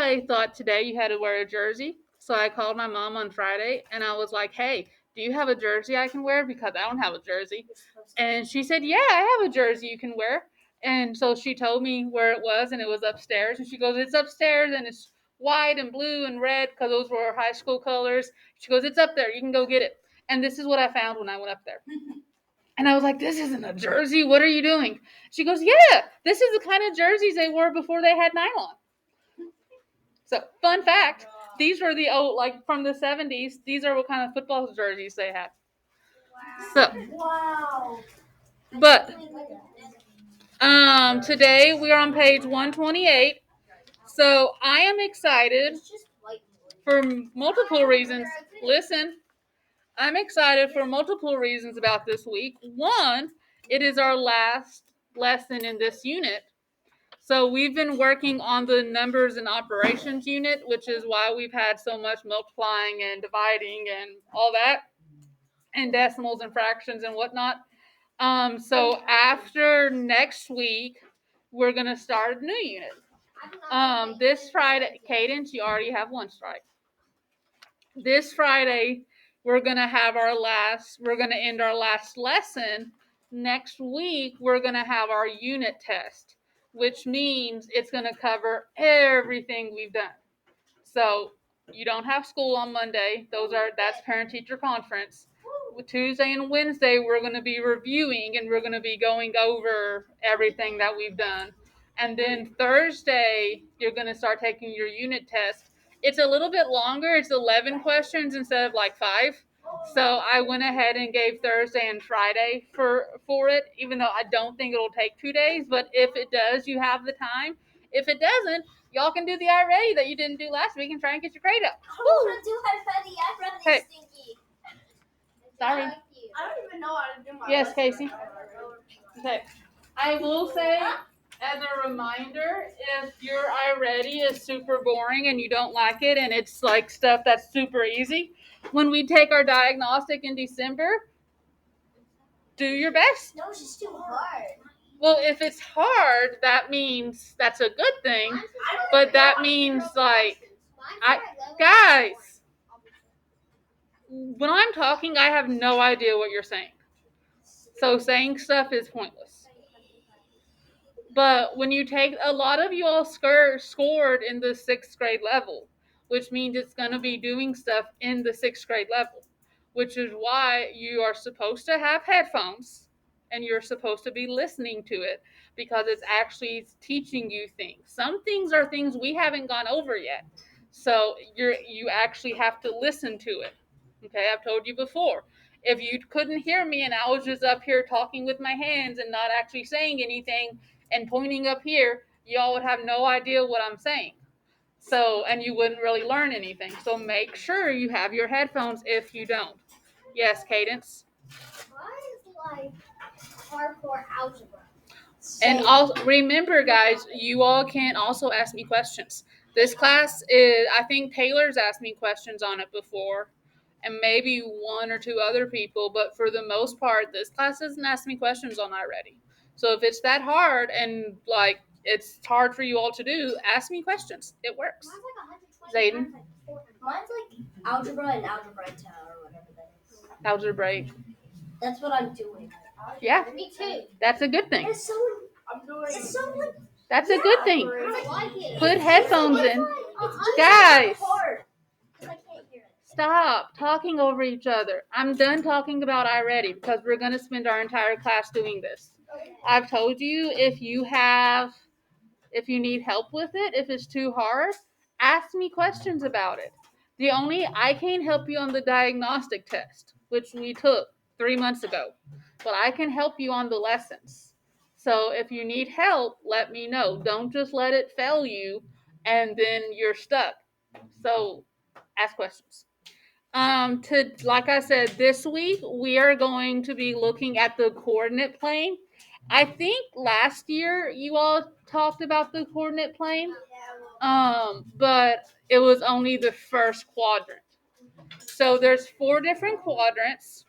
I thought today you had to wear a jersey. So I called my mom on Friday and I was like, hey, do you have a jersey I can wear? Because I don't have a jersey. And she said, yeah, I have a jersey you can wear. And so she told me where it was, and it was upstairs. And she goes, it's upstairs, and it's white and blue and red because those were our high school colors. She goes, it's up there. You can go get it. And this is what I found when I went up there. And I was like, this isn't a jersey. What are you doing? She goes, yeah, this is the kind of jerseys they wore before they had nylon. So, fun fact, these were the old, like from the 70s. These are what kind of football jerseys they had. Wow. But today we are on page 128. So I am excited for multiple reasons. Listen, I'm excited for multiple reasons about this week. One, it is our last lesson in this unit. So we've been working on the numbers and operations unit, which is why we've had so much multiplying and dividing and all that, and decimals and fractions and whatnot. So after next week, we're gonna start a new unit. This Friday, Cadence, you already have one strike. This Friday, we're gonna end our last lesson. Next week, we're gonna have our unit test, which means it's gonna cover everything we've done. So you don't have school on Monday. That's parent teacher conference. Tuesday and Wednesday we're going to be reviewing and we're going to be going over everything that we've done. And then Thursday you're going to start taking your unit test. It's a little bit longer. It's 11 questions instead of like 5. So I went ahead and gave Thursday and Friday for it, even though I don't think it'll take 2 days. But if it does, you have the time. If it doesn't, y'all can do the I ready that you didn't do last week and try and get your grade up. I don't want to do I ready. I ready is stinky. Sorry. I don't even know how to do my Yes, Casey. Okay. I will say, as a reminder, if your I ready is super boring and you don't like it and it's like stuff that's super easy, when we take our diagnostic in December, do your best. No, it's just too hard. Well, if it's hard, that means that's a good thing. But that means guys, when I'm talking, I have no idea what you're saying. So saying stuff is pointless. But when you take, a lot of you all scored in the 6th grade level, which means it's going to be doing stuff in the 6th grade level, which is why you are supposed to have headphones and you're supposed to be listening to it because it's actually teaching you things. Some things are things we haven't gone over yet. So you actually have to listen to it. Okay, I've told you before. If you couldn't hear me and I was just up here talking with my hands and not actually saying anything and pointing up here, y'all would have no idea what I'm saying. So, and you wouldn't really learn anything. So make sure you have your headphones if you don't. Yes, Cadence. Why is like hardcore algebra? And also remember, guys, you all can also ask me questions. This class is, I think Taylor's asked me questions on it before, and maybe one or two other people, but for the most part, this class doesn't ask me questions on iReady. So if it's that hard and like it's hard for you all to do, ask me questions. It works. Zayden? Mine's like algebra and algebraita or whatever that is. Algebraic. That's what I'm doing. Yeah. Me too. That's a good thing. That's a good thing. Put headphones in. Guys, stop talking over each other. I'm done talking about iReady because we're going to spend our entire class doing this. I've told you if you need help with it, if it's too hard, ask me questions about it. I can't help you on the diagnostic test, which we took 3 months ago, but I can help you on the lessons. So if you need help, let me know. Don't just let it fail you and then you're stuck. So ask questions. Like I said, this week we are going to be looking at the coordinate plane. I think last year you all talked about the coordinate plane, but it was only the first quadrant. So there's 4 different quadrants.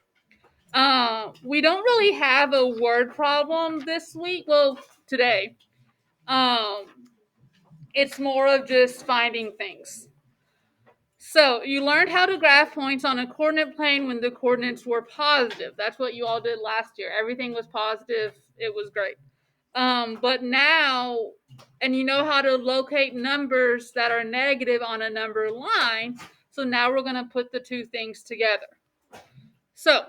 We don't really have a word problem this week. Well, today. It's more of just finding things. So you learned how to graph points on a coordinate plane when the coordinates were positive. That's what you all did last year. Everything was positive. It was great. But now, and you know how to locate numbers that are negative on a number line. So now we're going to put the two things together. So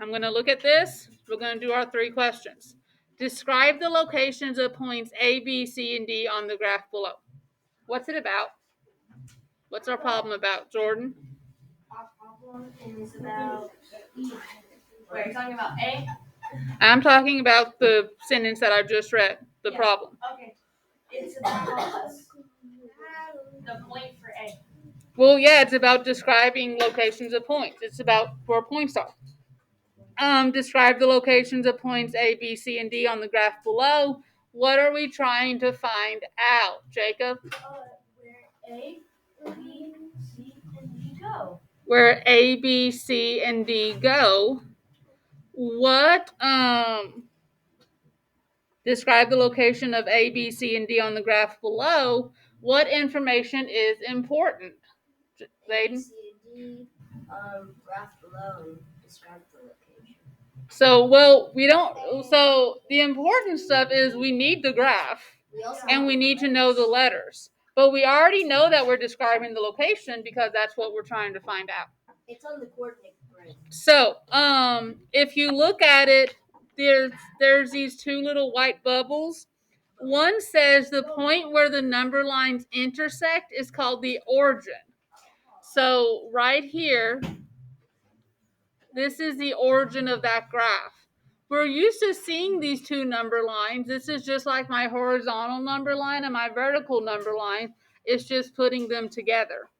I'm going to look at this. We're going to do our three questions. Describe the locations of points A, B, C, and D on the graph below. What's it about? What's our problem about, Jordan? Our problem is about E. Wait, you're talking about A? I'm talking about the sentence that I just read, the problem. Okay. It's about the point for A. Well, yeah, it's about describing locations of points. It's about where points are. Describe the locations of points A, B, C, and D on the graph below. What are we trying to find out, Jacob? Where A, B, C, and D go. Where A, B, C, and D go. What, describe the location of A, B, C, and D on the graph below. What information is important? Zayden? A, C, and D, graph below and describe the location. So, well, we don't, so the important stuff is we need the graph and we need to know the letters. But we already know that we're describing the location because that's what we're trying to find out. It's on the coordinate grid. So, if you look at it, there's these two little white bubbles. One says the point where the number lines intersect is called the origin. So, right here, this is the origin of that graph. We're used to seeing these two number lines. This is just like my horizontal number line and my vertical number line. It's just putting them together.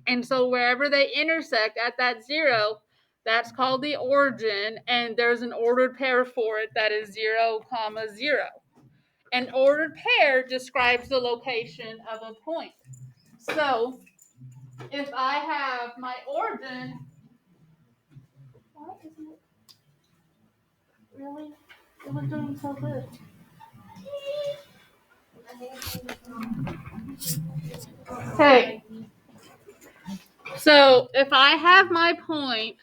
And so wherever they intersect at that 0, that's called the origin, and there's an ordered pair for it that is 0, 0. An ordered pair describes the location of a point. So if I have my origin, why isn't it really? It was doing so good. Okay. So if I have my point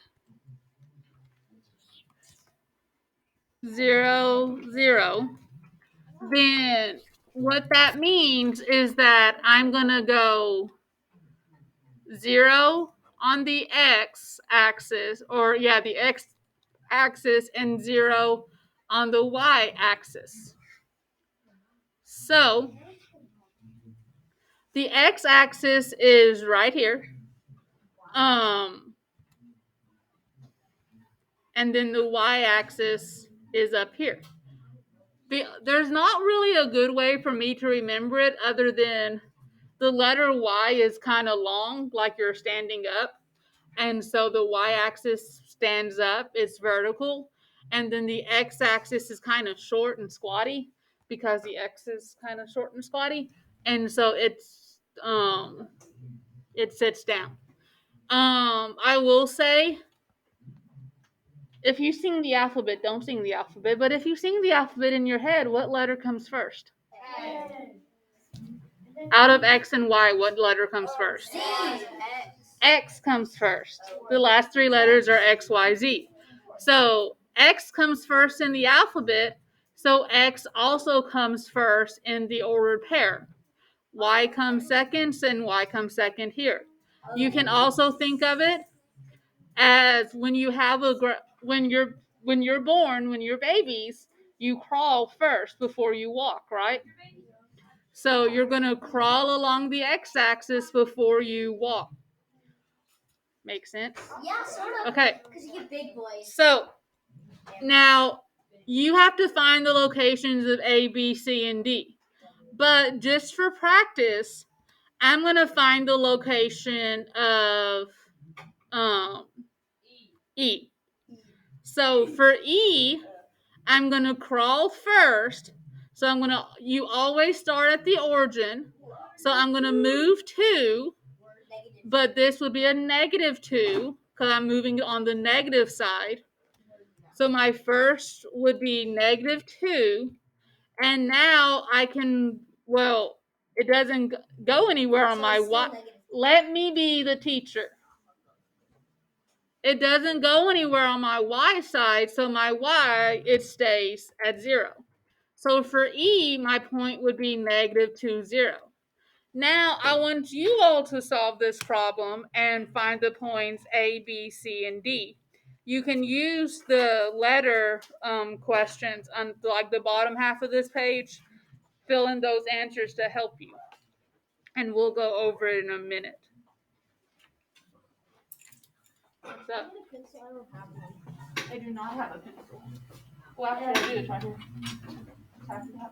0, 0, then what that means is that I'm going to go 0 on the x-axis, or the x-axis, and 0 on the y-axis. So the x-axis is right here. And then the y-axis is up here. There's not really a good way for me to remember it other than the letter Y is kind of long, like you're standing up. And so the y-axis stands up, it's vertical. And then the x-axis is kind of short and squatty because the x is kind of short and squatty. And so it sits down. I will say, if you sing the alphabet, don't sing the alphabet. But if you sing the alphabet in your head, what letter comes first? Out of X and Y, what letter comes first? X comes first. The last three letters are X, Y, Z. So X comes first in the alphabet, so X also comes first in the ordered pair. Y comes second, and Y comes second here. You can also think of it as when you have when you're born, when you're babies, you crawl first before you walk, right? So you're going to crawl along the x-axis before you walk. Make sense? Yeah, sort of. Okay. Because you get big boys. So now you have to find the locations of A, B, C, and D. But just for practice, I'm going to find the location of E. So for E, I'm going to crawl first. So you always start at the origin. So I'm going to move 2, but this would be a -2 because I'm moving on the negative side. So my first would be -2. And now I can, It doesn't go anywhere on my y. Let me be the teacher. It doesn't go anywhere on my y side, so my y, it stays at 0. So for E, my point would be -2, 0. Now I want you all to solve this problem and find the points A, B, C, and D. You can use the letter questions on like the bottom half of this page. Fill in those answers to help you. And we'll go over it in a minute. What's up? I do not have a pencil. Well, actually, I do. It's right here.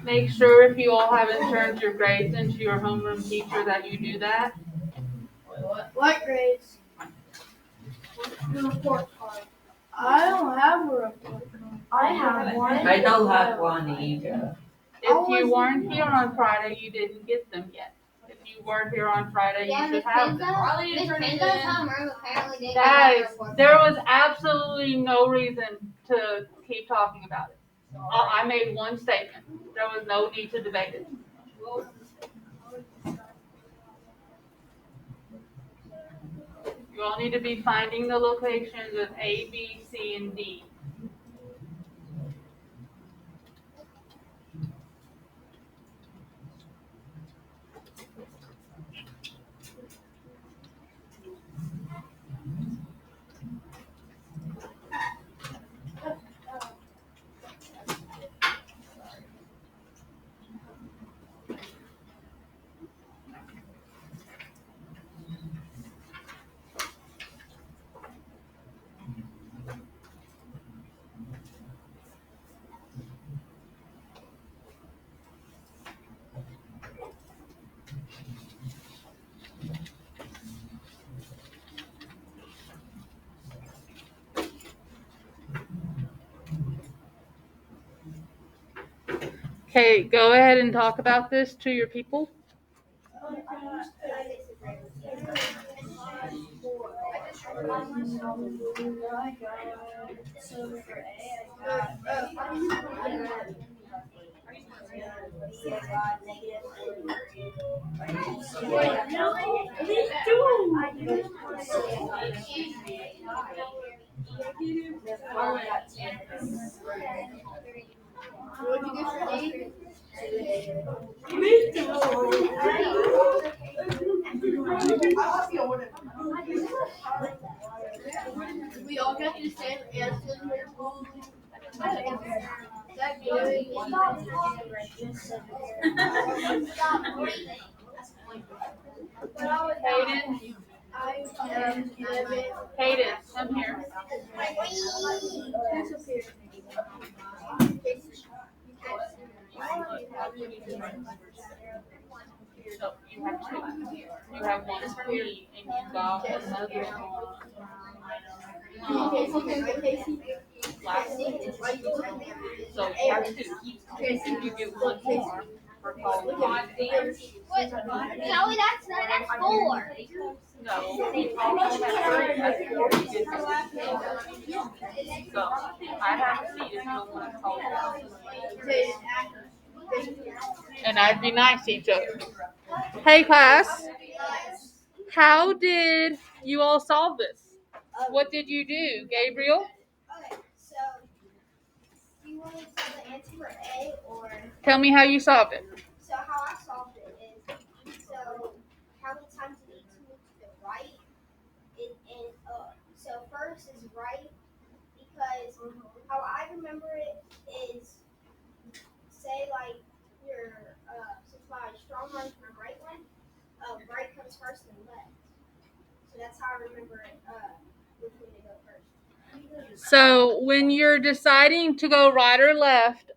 Make sure if you all haven't turned your grades into your homeroom teacher that you do that. What grades? The report card. I don't have a report card. I have one. I don't have one either. If you weren't here on Friday, you didn't get them yet. If you weren't here on Friday, you should have them. Guys, there was absolutely no reason to keep talking about it. I made one statement. There was no need to debate it. You all need to be finding the locations of A, B, C, and D. Okay, go ahead and talk about this to your people. So for A, I got What did you get for D? Me We all got the same answer. That good. Hayden, come here. So you have two. You have one for me, and you got another one. Last week. So you have two. You get one more for calling. What? Kelly, that's 4. No, we called them at 3. That's 4. You get so I have a seat if you don't want to call them. And I'd be nice to each other. Hey class, how did you all solve this? What did you do, Gabriel? Okay, so do you want to tell the answer for A or? Tell me how you solved it. So how I solved it is, so how many times you need to move to the right and up. So first is right because how I remember it is, say like your since my strong arm's my right one, right comes first and left. So that's how I remember it. Which way to go first. So when you're deciding to go right or left,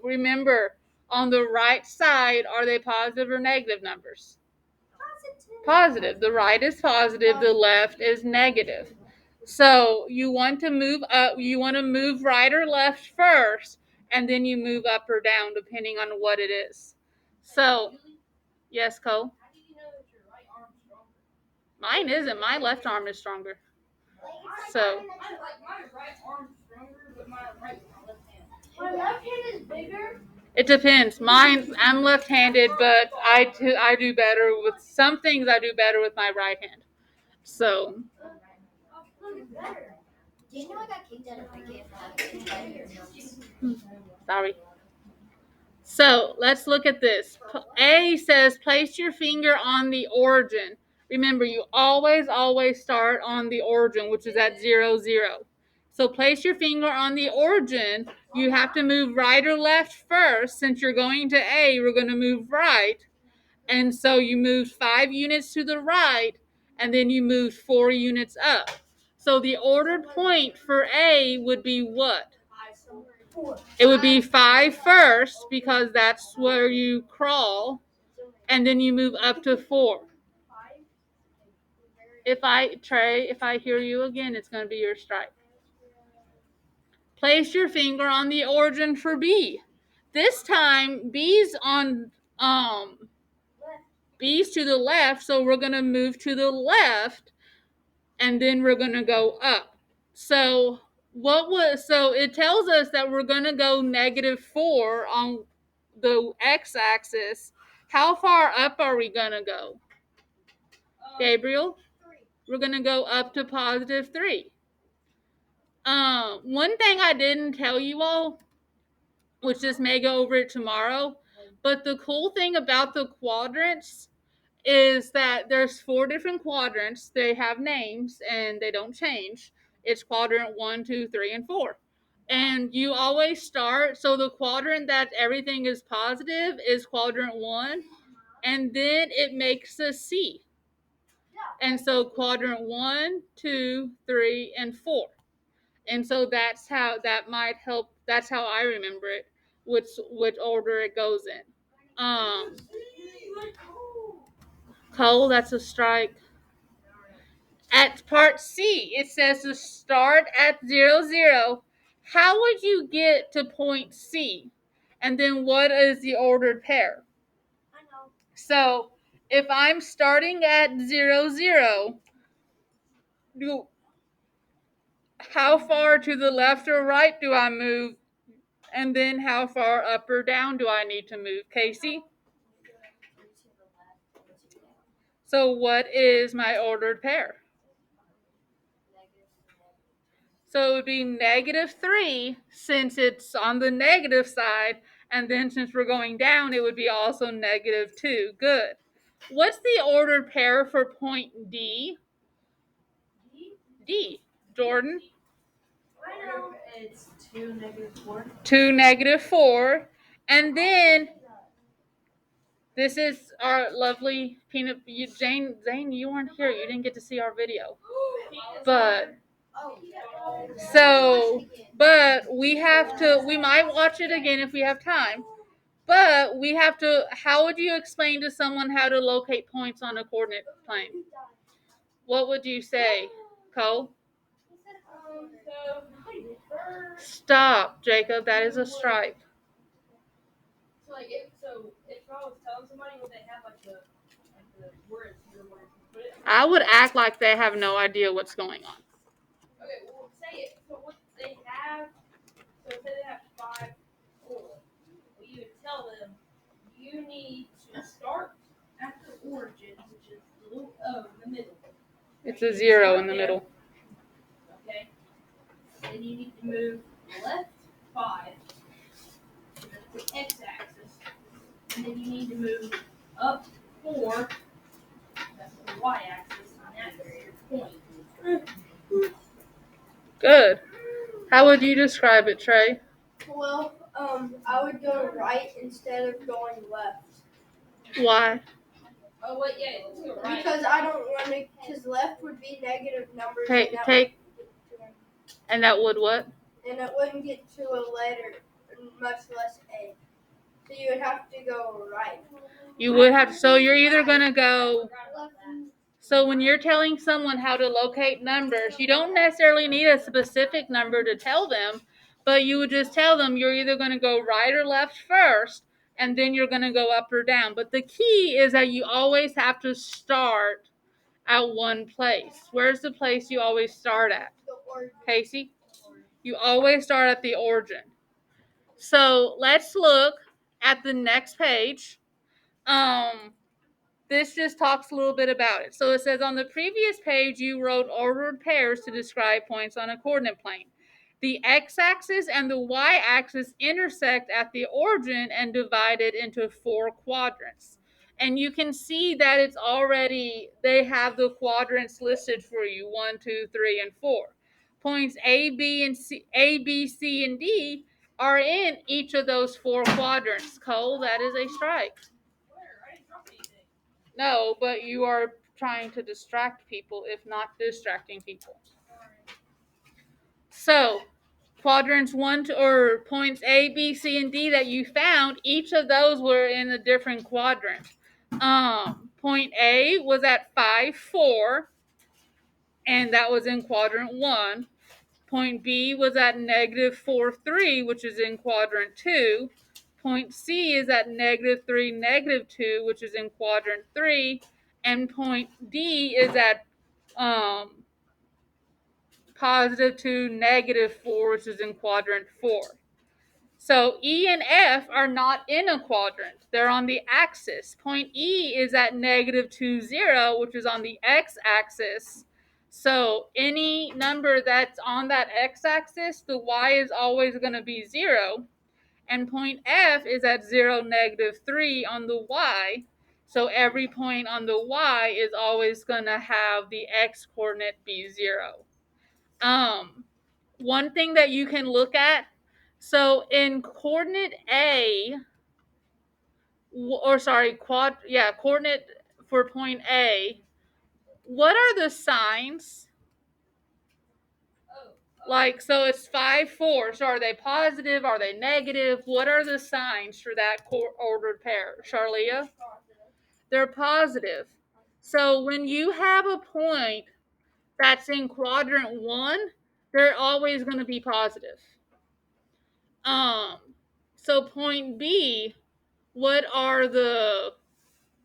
remember on the right side, are they positive or negative numbers? Positive. The right is positive, the left is negative. So you want to move up, you want to move right or left first, and then you move up or down depending on what it is. So, yes, Cole? Mine isn't. My left arm is stronger. So, My left hand is bigger. it depends. I'm left-handed, but I do better with some things. I do better with my right hand. So, Do you know I got kicked out of my game for having sorry. So let's look at this. A says place your finger on the origin. Remember, you always start on the origin, which is at 0, 0. So place your finger on the origin. You have to move right or left first. Since you're going to A, we're going to move right. And so you moved 5 units to the right, and then you moved 4 units up. So the ordered point for A would be what? It would be 5 first because that's where you crawl, and then you move up to 4. If I hear you again, it's going to be your strike. Place your finger on the origin for B. This time, B's to the left, so we're going to move to the left, and then we're going to go up. So it tells us that we're going to go -4 on the x-axis. How far up are we going to go? Gabriel? We're going to go up to +3. One thing I didn't tell you all, which this may go over it tomorrow, but the cool thing about the quadrants is that there's 4 different quadrants. They have names and they don't change. It's quadrant 1, 2, 3, and 4. And you always start, so the quadrant that everything is positive is quadrant 1, and then it makes a C. And so quadrant 1, 2, 3, and 4. And so that's how that might help. That's how I remember it, which order it goes in. Cole, that's a strike. At part C, it says to start at 0, 0. How would you get to point C? And then what is the ordered pair? I know. So if I'm starting at 0, 0, how far to the left or right do I move? And then how far up or down do I need to move? Casey? So what is my ordered pair? So it would be -3 since it's on the negative side. And then since we're going down, it would be also -2. Good. What's the ordered pair for point D? D. Jordan? I know. It's 2, -4. 2, -4. And then this is our lovely peanut. Zane, you weren't here. You didn't get to see our video. But we might watch it again if we have time. But we have to, how would you explain to someone how to locate points on a coordinate plane? What would you say, Cole? Stop, Jacob. That is a strike. So if I was telling somebody, would they have like the words you were wanting to put it? I would act like they have no idea what's going on. Okay, well say it. So what they have, so say they have 5, 4. Well, you would tell them you need to start at the origin, which is the little O in the middle. It's a 0 in the middle. Okay. Then you need to move left 5. That's the x-axis. And then you need to move up 4. That's the y-axis, and that's your point. Good. How would you describe it, Trey? Well, I would go right instead of going left. Why? Oh wait, yeah, let's go right. Because I don't want to, because left would be negative numbers. And that would what? And it wouldn't get to a letter, much less A. So you would have to go right. You would have, so you're either going to go, So when you're telling someone how to locate numbers, you don't necessarily need a specific number to tell them, but you would just tell them you're either going to go right or left first, and then you're going to go up or down. But the key is that you always have to start at one place. Where's the place you always start at? Casey? You always start at the origin. So let's look at the next page. This just talks a little bit about it. So it says on the previous page, you wrote ordered pairs to describe points on a coordinate plane. The x-axis and the y-axis intersect at the origin and divide it into 4 quadrants. And you can see that it's already, they have the quadrants listed for you, 1, 2, 3, and 4. Points A, B, C, and D are in each of those 4 quadrants. Cole, that is a strike. No, but you are trying to distract people, if not distracting people. So, quadrants 1 or points A, B, C, and D that you found, each of those were in a different quadrant. Point A was at 5, 4, and that was in quadrant 1. Point B was at negative 4, 3, which is in quadrant 2. Point C is at negative 3, negative 2, which is in quadrant 3. And point D is at positive 2, negative 4, which is in quadrant 4. So E and F are not in a quadrant. They're on the axis. Point E is at negative 2, 0, which is on the x-axis. So any number that's on that x-axis, the y is always going to be 0. And point F is at 0, negative 3 on the y. So every point on the y is always going to have the x-coordinate be 0. One thing that you can look at, so in coordinate A, coordinate for point A, what are the signs? Like, so it's 5, 4. So are they positive? Are they negative? What are the signs for that ordered pair? Charlia? They're positive. So when you have a point that's in quadrant 1, they're always going to be positive. So point B, what are the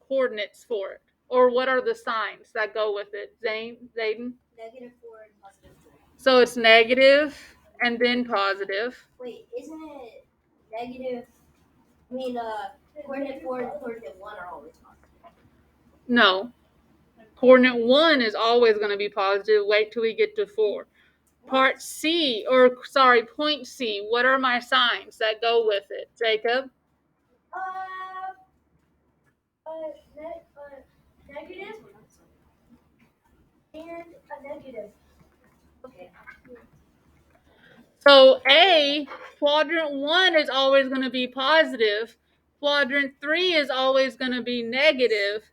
coordinates for it? Or what are the signs that go with it? Zayden? Negative 4 and positive 3. So it's negative and then positive. Wait, isn't it negative? Coordinate 4 and coordinate 1 are always positive. No. Coordinate 1 is always going to be positive. Wait till we get to 4. Point C, what are my signs that go with it? Jacob? Negative and a negative. Okay. So A, quadrant 1 is always going to be positive. Quadrant 3 is always going to be negative.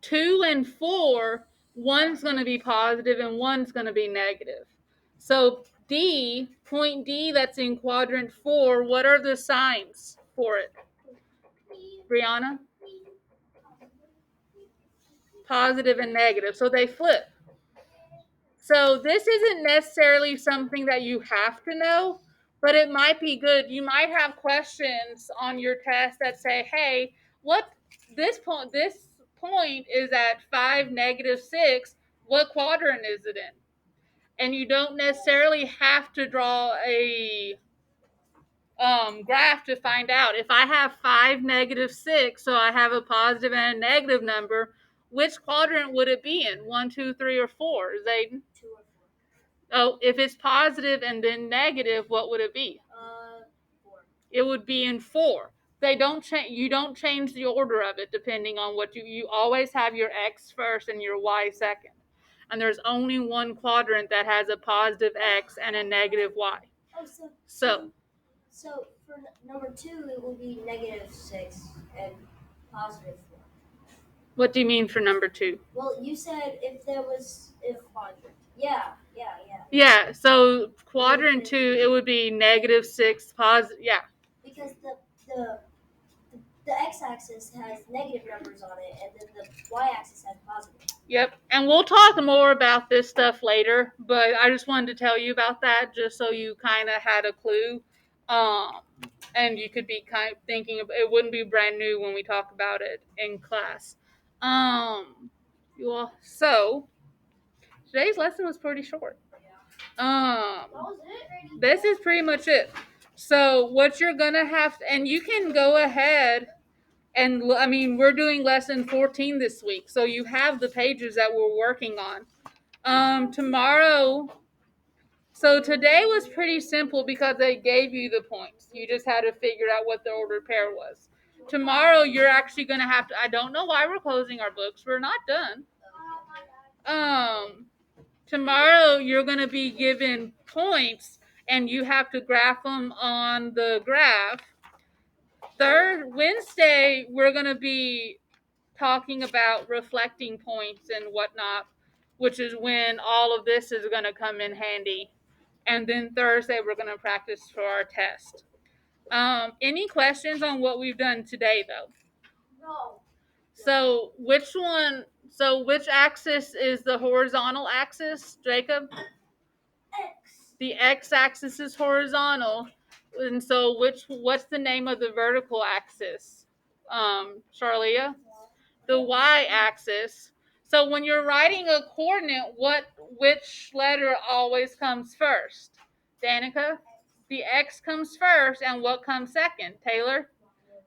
2 and 4, one's going to be positive and one's going to be negative. So D, point D that's in quadrant 4, what are the signs for it? Brianna? Positive and negative. So they flip. So this isn't necessarily something that you have to know, but it might be good. You might have questions on your test that say, hey, this point is at 5, negative 6. What quadrant is it in? And you don't necessarily have to draw a graph to find out. If I have 5, negative 6, so I have a positive and a negative number, which quadrant would it be in? 1, 2, 3, or 4? Zayden? 2 or 4. Oh, if it's positive and then negative, what would it be? 4. It would be in 4. They don't change. You don't change the order of it depending on what you always have your x first and your y second. And there's only one quadrant that has a positive x and a negative y. Oh, so for number 2, it will be negative 6 and positive 4. What do you mean for number 2? Well, you said if quadrant. Yeah. Yeah, so quadrant 2, it would be negative 6, positive, yeah. Because the x-axis has negative numbers on it, and then the y-axis has positive. Yep, and we'll talk more about this stuff later, but I just wanted to tell you about that just so you kind of had a clue. And you could be kind of thinking of it wouldn't be brand new when we talk about it in class. So today's lesson was pretty short. This is pretty much it. So what you're gonna have, and you can go ahead and we're doing lesson 14 this week, so you have the pages that we're working on. Tomorrow. So today was pretty simple because they gave you the points. You just had to figure out what the ordered pair was. Tomorrow you're actually going to have to, I don't know why we're closing our books. We're not done. Tomorrow you're going to be given points and you have to graph them on the graph. Wednesday we're going to be talking about reflecting points and whatnot, which is when all of this is going to come in handy. And then Thursday, we're going to practice for our test. Any questions on what we've done today, though? No. So which axis is the horizontal axis, Jacob? X. The x-axis is horizontal. And so what's the name of the vertical axis, Charlia? The y-axis. So when you're writing a coordinate, which letter always comes first? Danica? The x comes first, and what comes second? Taylor?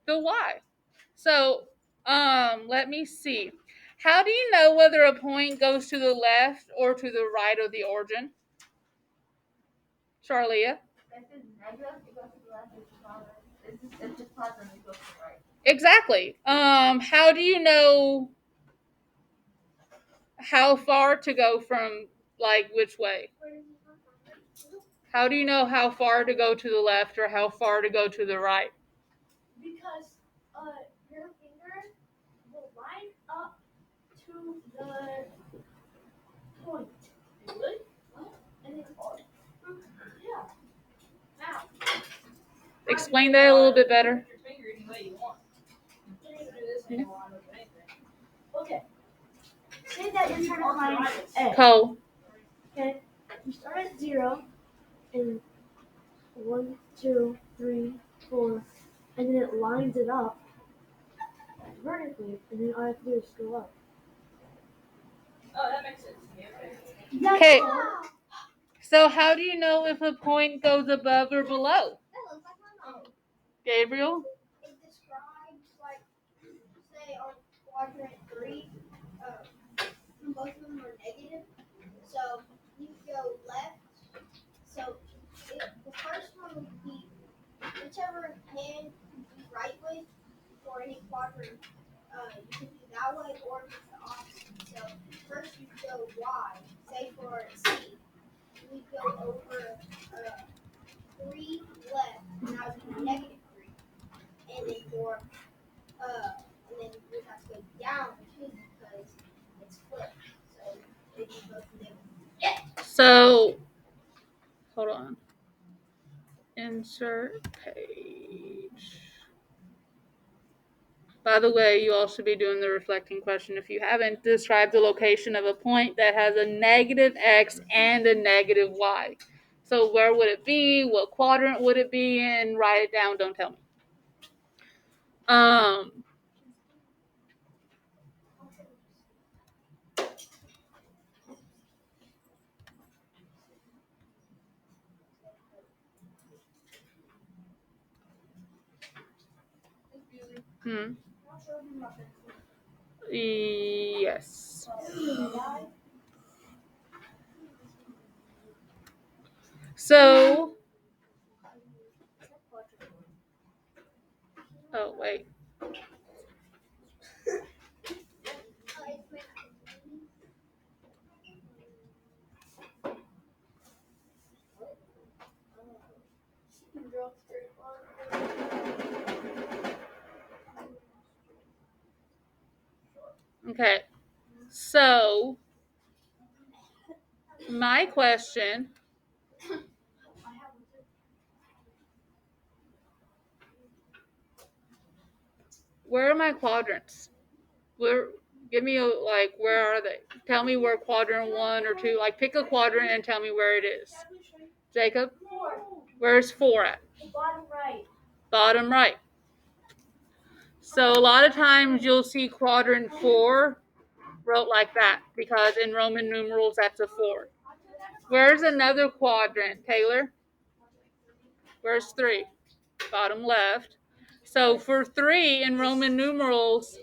The y. So, let me see. How do you know whether a point goes to the left or to the right of the origin? Charlia? If it's negative, it goes to the left. If it's positive, it goes to the right. Exactly. How do you know how far to go from, like, which way? How do you know how far to go to the left or how far to go to the right? Because your finger will line up to the point. Really? And it's yeah. Now. Explain that a little bit better. Your finger any way you want. You can do this and you'll line up with anything. Okay. Say that you're trying to find X. Cole. Okay. You start at 0 and 1, 2, 3, 4, and then it lines it up vertically, and then all I have to do is go up. Oh, that makes sense to me. Okay. Okay. So how do you know if a point goes above or below? Gabriel? It describes, like, say on quadrant 3, both of them are negative. So you go left. So the first one would be whichever hand you do right with for any quadrant. You can do that way or if it's the opposite. So first you go Y. Say for C, we go over 3 left, and that would be negative 3. And then for and then we have to go down too because it's flipped. So they do both negative. So, hold on. Insert page. By the way, you all should be doing the reflecting question. If you haven't, describe the location of a point that has a negative x and a negative y. So where would it be? What quadrant would it be in? Write it down. Don't tell me. Yes. So, oh, wait. Okay. So, my question Where are my quadrants? Give me where are they? Tell me where quadrant 1 or 2. Like, pick a quadrant and tell me where it is. Jacob, where's 4 at? Bottom right. Bottom right. So a lot of times you'll see quadrant 4 wrote like that because in Roman numerals that's a 4. Where's another quadrant, Taylor? Where's 3? Bottom left. So for 3 in Roman numerals,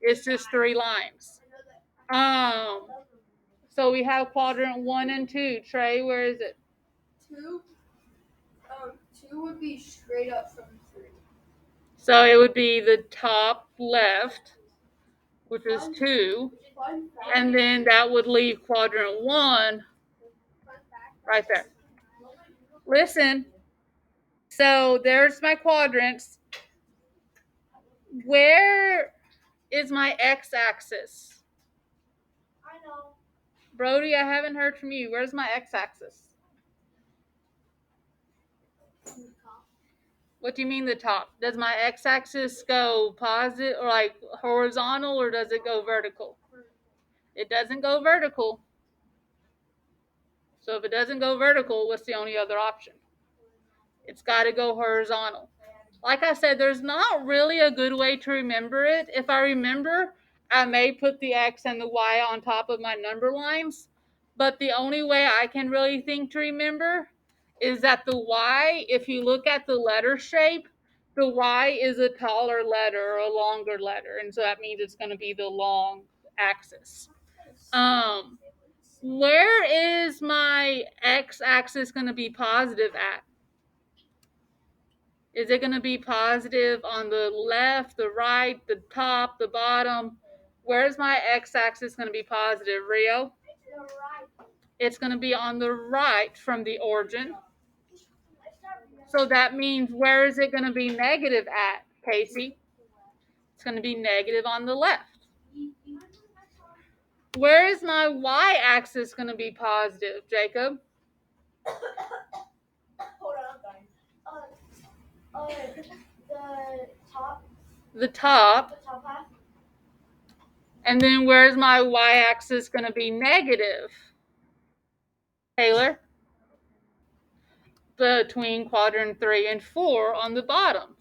it's just 3 lines. So we have quadrant 1 and 2. Trey, where is it? 2. 2 would be straight up from 3. So it would be the top left, which is 2, and then that would leave quadrant 1 right there. Listen. So there's my quadrants. Where is my x-axis? I know. Brody, I haven't heard from you. Where's my x-axis? What do you mean the top? Does my x-axis go positive or like horizontal, or does it go vertical? It doesn't go vertical. So if it doesn't go vertical, what's the only other option? It's got to go horizontal. Like I said, there's not really a good way to remember it. If I remember, I may put the X and the Y on top of my number lines. But the only way I can really think to remember is that the Y, if you look at the letter shape, the Y is a taller letter or a longer letter. And so that means it's going to be the long axis. Where is my x-axis going to be positive at? Is it going to be positive on the left, the right, the top, the bottom? Where's my x-axis going to be positive, Rio? It's going to be on the right from the origin. So that means where is it going to be negative at, Casey? It's going to be negative on the left. Where is my y-axis going to be positive, Jacob? Hold on, I'm dying. The top. The top. The top half. And then where's my y-axis going to be negative? Taylor? Between quadrant 3 and 4 on the bottom.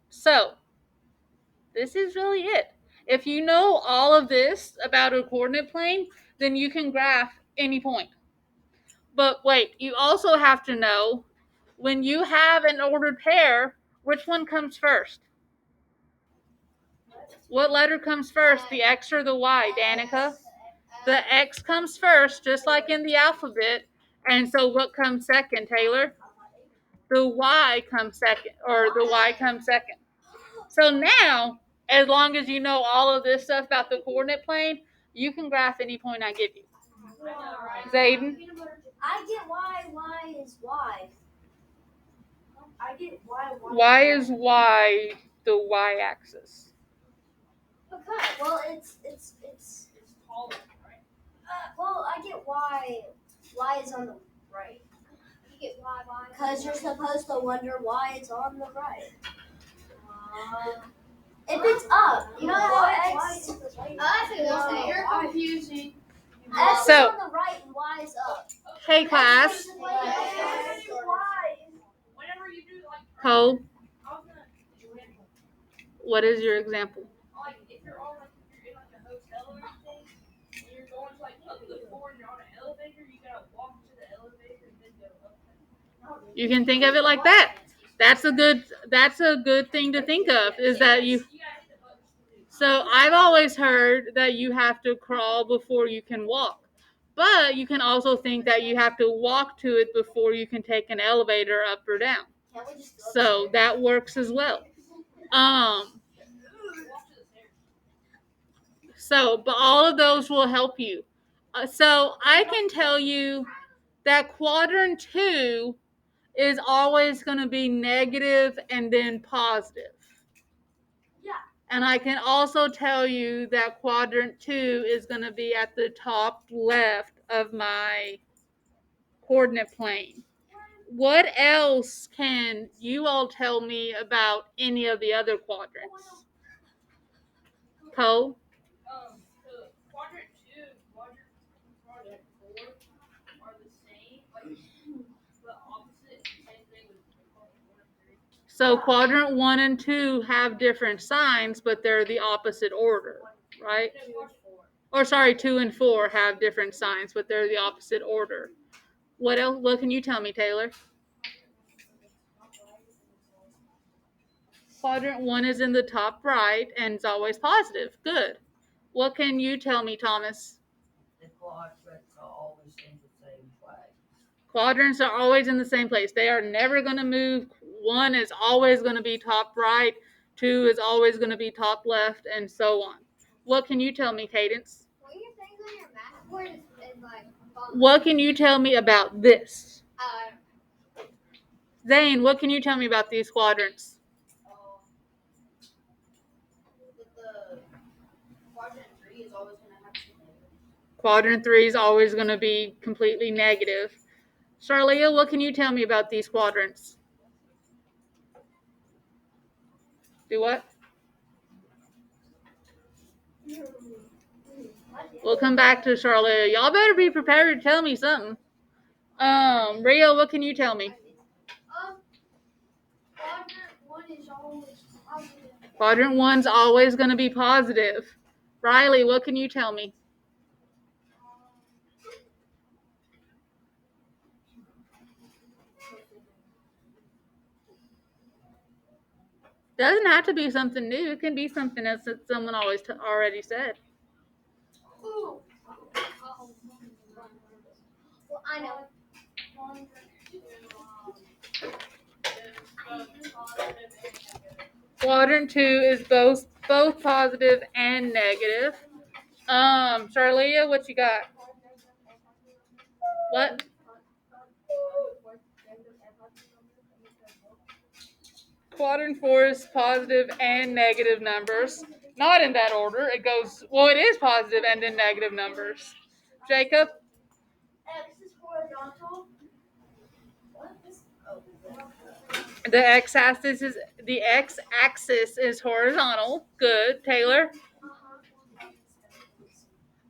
So, this is really it. If you know all of this about a coordinate plane, then you can graph any point. But wait, you also have to know when you have an ordered pair, which one comes first? What letter comes first, the X or the Y, Danica? The X comes first, just like in the alphabet. And so what comes second, Taylor? The Y comes second, or the Y comes second. So now, as long as you know all of this stuff about the coordinate plane, you can graph any point I give you. Zayden? I get Y is Y. I get Y. Why is Y the y-axis? Okay, well, it's taller, right? well, I get Y. Y is on the right. You get Y. Because you're supposed to wonder why it's on the right. If it's up, you know how X. You're confusing. X is on the right and Y is up. Hey, class. Whenever you do like Cole, I was gonna example. what is your example? Like if you're on like if you're in like a hotel or anything, and you're going to like up the floor and you're on an elevator, you gotta walk to the elevator and then go up. You can think of it like that. That's a good thing to think of, is that you. So I've always heard that you have to crawl before you can walk. But you can also think that you have to walk to it before you can take an elevator up or down. So that works as well. But all of those will help you. So I can tell you that quadrant 2 is always going to be negative and then positive. Yeah. And I can also tell you that quadrant 2 is going to be at the top left of my coordinate plane. What else can you all tell me about any of the other quadrants? Cole? The quadrant 2 and quadrant 4 are the same, like the opposite, same thing with quadrant 1 and 3. So quadrant 1 and 2 have different signs, but they're the opposite order, right? Or sorry, 2 and 4 have different signs, but they're the opposite order. What else? What can you tell me, Taylor? Quadrant 1 is in the top right and it's always positive. Good. What can you tell me, Thomas? The quadrants are always in the same place. Quadrants are always in the same place. They are never going to move. 1 is always going to be top right. 2 is always going to be top left, and so on. What can you tell me, Cadence? What are your things on your math board is like. What can you tell me about this? Zane, what can you tell me about these quadrants? The quadrant 3 is always going to have two negatives. Quadrant 3 is always going to be completely negative. Charlia, what can you tell me about these quadrants? Do what? We'll come back to Charlia. Y'all better be prepared to tell me something. Rio, what can you tell me? Quadrant 1 is always positive. Quadrant 1's always going to be positive. Riley, what can you tell me? Doesn't have to be something new. It can be something else that someone already said. Ooh. Well, I know. Quadrant 2 is both positive and negative. Charlia, what you got? What? Quadrant 4 is positive and negative numbers. Not in that order. It goes, well, it is positive and in negative numbers. Jacob? X is horizontal. The x-axis is horizontal. Good. Taylor?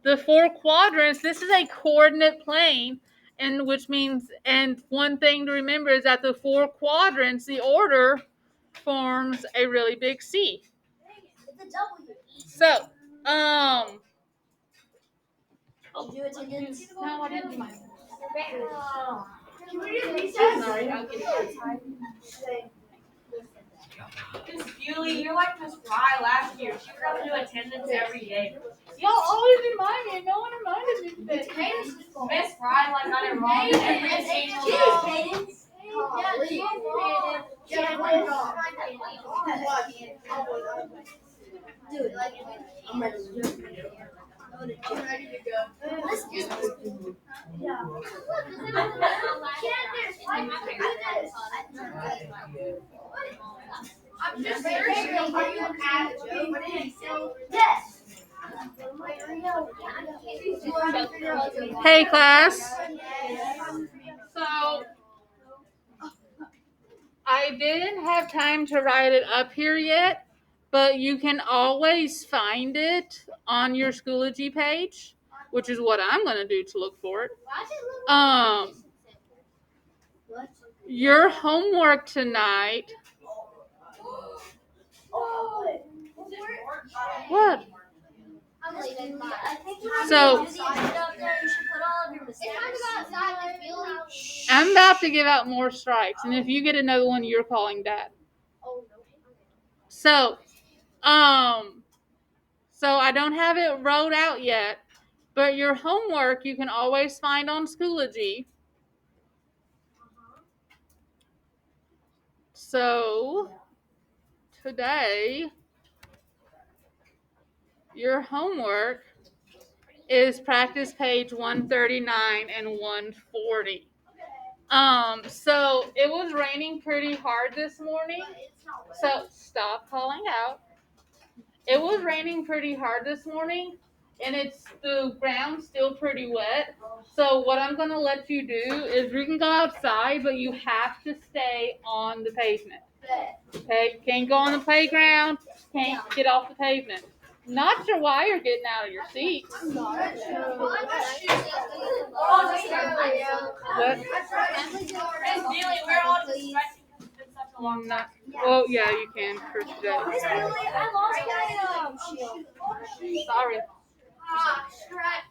The 4 quadrants, this is a coordinate plane, and one thing to remember is that the 4 quadrants, the order forms a really big C. It's a W. So, Did you attendance? No, I didn't do mine. Can we do recess? Sorry, I'll get it. Miss Bewley, you're like Miss Fry last year. She forgot to do attendance every day. Y'all always remind me, and no one reminded me today. Miss Fry like got it wrong every single day. Dude, like, I'm ready to go. yeah. I'm just curious, are you at Joe? Yes. hey class. So, I didn't have time to write it up here yet, but you can always find it on your Schoology page, which is what I'm going to do to look for it. Your homework tonight. What? So, I'm about to give out more strikes, and if you get another one, you're calling Dad. So I don't have it wrote out yet, but your homework you can always find on Schoology. So today, your homework is practice page 139 and 140. So it was raining pretty hard this morning. So stop calling out. It was raining pretty hard this morning, and the ground's still pretty wet. So what I'm going to let you do is you can go outside, but you have to stay on the pavement. Okay? Can't go on the playground. Can't get off the pavement. Not sure why you're getting out of your seat. What? Bewley, we're on the stretching because it's been such a long time. Well, yeah, you can for today. I lost my shield. Sorry. Strap.